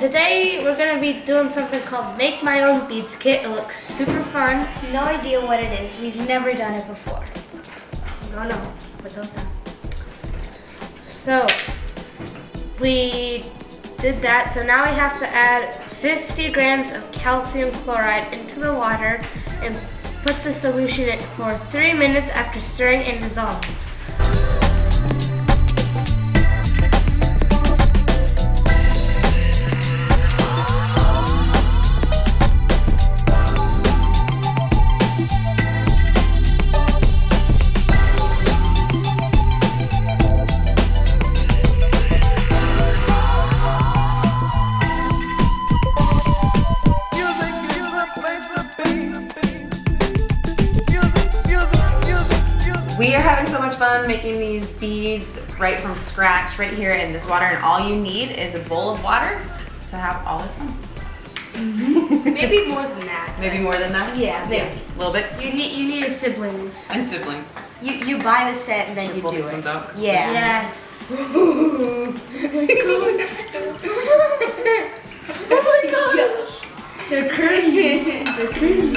today we're gonna be doing something called Make My Own Beads Kit. It looks super fun. No idea what it is. We've never done it before. No, put those down. So, we did that. So now we have to add 50 grams of calcium chloride into the water and put the solution in for 3 minutes after stirring and dissolving. We are having so much fun making these beads right from scratch, right here in this water, and all you need is a bowl of water to have all this fun. Maybe more than that. Maybe more than that? Yeah, maybe. A little bit. You need a siblings. And siblings. You buy the set and then Should you pull do these it. ones out, 'cause Yeah. Yes. Oh my gosh. They're curly. They're curly.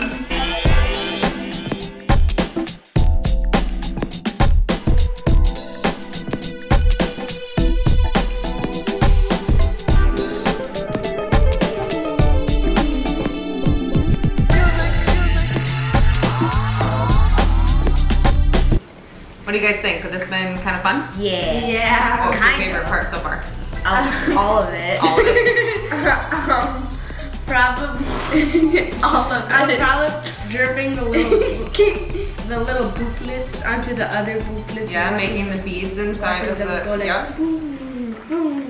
What do you guys think? Has this been kind of fun? Yeah. Yeah. What was your Kind favorite part so far? All of it. All of it? Probably all of I'm probably dripping the little booklets onto the other booklets. Yeah, making the beads inside of Watching them go the, like yeah. boom, boom.